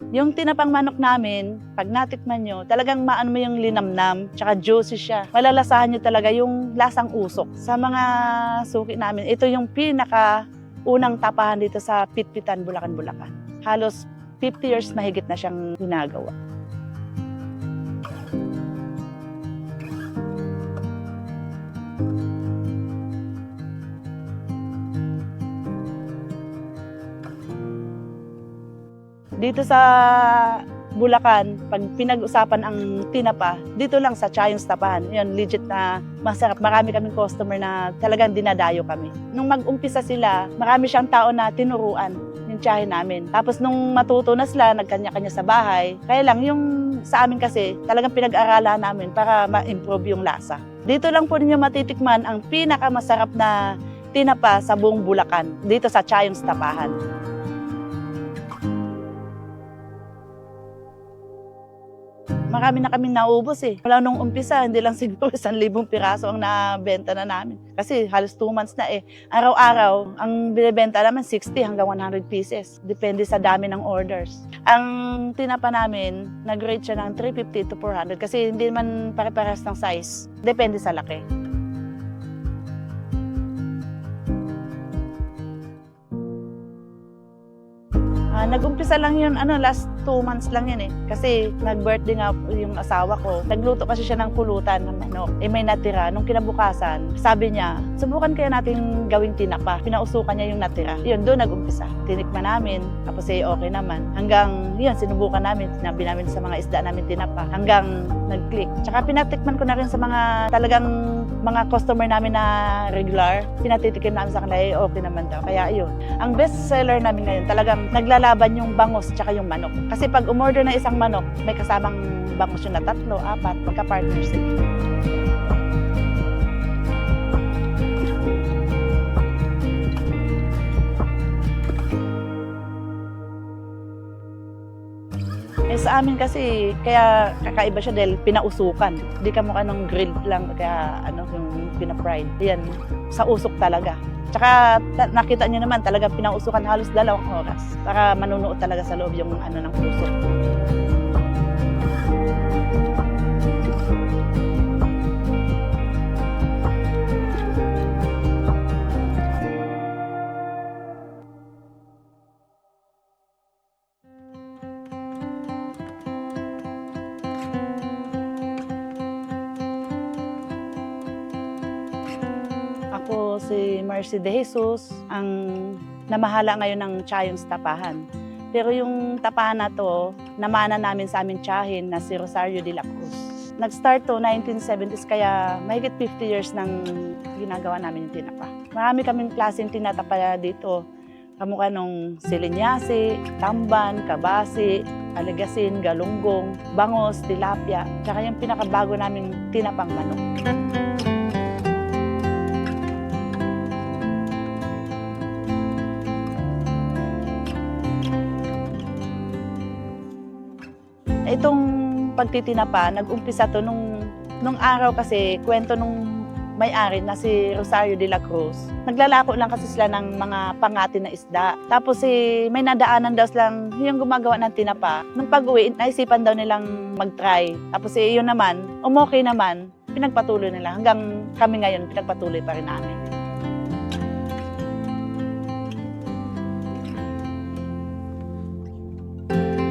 Yung tinapang manok namin, pag natikman nyo, talagang maano mo yung linamnam, tsaka juicy siya. Malalasahan nyo talaga yung lasang usok. Sa mga suki namin, ito yung unang tapahan dito sa Pitpitan, Bulacan, Bulacan. Halos 50 years mahigit na siyang ginagawa. Dito sa Bulacan, pag pinag-usapan ang tinapa, dito lang sa Chayons Tapahan. Yun, legit na masarap. Marami kaming customer na talagang dinadayo kami. Nung mag-umpisa sila, marami siyang tao na tinuruan yung tiyahin namin. Tapos nung matuto na sila, nagkanya-kanya sa bahay. Kaya lang, yung sa amin kasi, talagang pinag-aralan namin para ma-improve yung lasa. Dito lang po ninyo matitikman ang pinakamasarap na tinapa sa buong Bulacan, dito sa Chayons Tapahan. Marami na kaming naubos eh. Wala nung umpisa, hindi lang siguro 1,000 piraso ang nabenta na namin. Kasi halos 2 months na eh. Araw-araw, ang binibenta naman 60 hanggang 100 pieces. Depende sa dami ng orders. Ang tinapa namin, nag-rate siya ng 350 to 400 kasi hindi man pare-parehas ng size. Depende sa laki. Nag-umpisa lang yun, last 2 months lang yun eh. Kasi nag-birthday nga yung asawa ko. Nagluto kasi siya ng pulutan ng manok. May natira. Nung kinabukasan, sabi niya, subukan kaya natin gawing tinapa. Pinausukan niya yung natira. Yun, doon nag-umpisa. Tinikman namin, tapos okay naman. Hanggang yun, sinubukan namin. Sinabi namin sa mga isda namin tinapa. Hanggang nag-click. Tsaka pinatikman ko na rin sa mga talagang mga customer namin na regular. Pinatitikim namin sa kanila, okay naman daw. Kaya yun. Ang best seller namin ngayon, talagang naglalaban yung bangos tsaka yung manok. Kasi pag umorder na isang manok, may kasamang bangos yun na 3, 4, magka-partner sila. Sa amin kasi, kaya kakaiba siya dahil pinausukan. Hindi ka mukha ng grilled lang, kaya yung pina-fried. Yan, sa usok talaga. Tsaka nakita niyo naman talaga pinausukan halos 2 oras para manunuot talaga sa loob yung ng usok. Ako si Mercy De Jesus, ang namahala ngayon ng Chayons Tapahan. Pero yung tapahan na to, namana namin sa aming tiyahin na si Rosario de la Cruz. Nag-start to 1970s kaya mahigit 50 years nang ginagawa namin yung tinapa. Marami kaming klaseng tinatapa dito. Kamukha nung silinyasi, tamban, kabasi, aligasin, galunggong, bangos, tilapia, tsaka yung pinakabago naming tinapang manok. Itong pagtitinapa, nag-umpisa to nung araw kasi, kwento nung may-ari na si Rosario de la Cruz. Naglalako lang kasi sila ng mga pangati na isda. Tapos may nadaanan daw silang yung gumagawa ng tinapa. Nung pag-uwi, naisipan daw nilang mag-try. Tapos yun naman, umokay naman, pinagpatuloy nila. Hanggang kami ngayon, pinagpatuloy pa rin namin.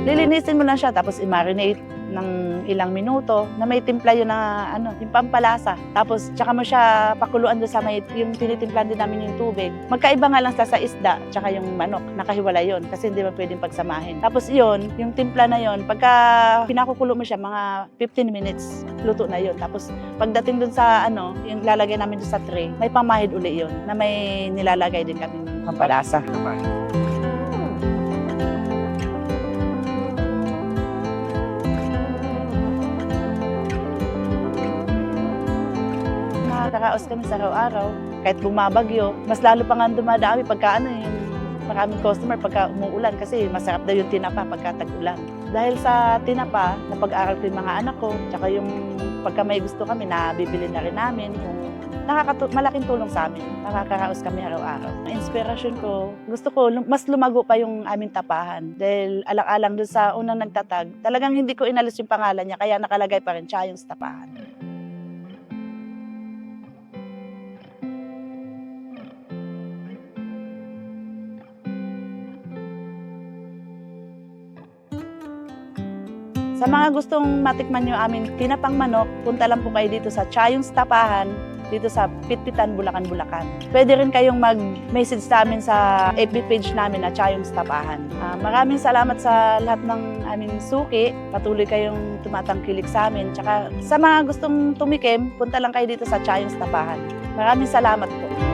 Lilinisin mo lang siya, tapos i-marinate ng ilang minuto na may timpla yun na yung pampalasa. Tapos tsaka mo siya pakuluan doon sa yung tinitimplan din namin yung tubig. Magkaiba nga lang sa isda tsaka yung manok, nakahiwala yun kasi hindi mo pwedeng pagsamahin. Tapos yun, yung timpla na yun, pagka pinakukulo mo siya mga 15 minutes, luto na yun. Tapos pagdating doon sa yung lalagay namin doon sa tray, may pamahid uli yun na may nilalagay din kaming pampalasa. Nakakaraos kami sa araw-araw, kahit bumabagyo. Mas lalo pa nga dumadami pagka yung maraming customer pagka umuulan kasi masarap daw yung tinapa pagka tag-ulan. Dahil sa tinapa, napag-aral ko yung mga anak ko, tsaka yung pagka may gusto kami, nabibili na rin namin. Kung malaking tulong sa amin. Nakakaraos kami araw-araw. Ang inspirasyon ko, gusto ko mas lumago pa yung aming tapahan. Dahil alang-alang doon sa unang nagtatag, talagang hindi ko inalis yung pangalan niya, kaya nakalagay pa rin siya yung tapahan. Sa mga gustong matikman yung aming tinapang manok, punta lang po kayo dito sa Chayong's Tapahan, dito sa Pitpitan, Bulacan, Bulacan. Pwede rin kayong mag-message sa amin sa FB page namin na Chayong's Tapahan. Maraming salamat sa lahat ng aming suki. Patuloy kayong tumatangkilik sa amin. Tsaka sa mga gustong tumikim, punta lang kayo dito sa Chayong's Tapahan. Maraming salamat po.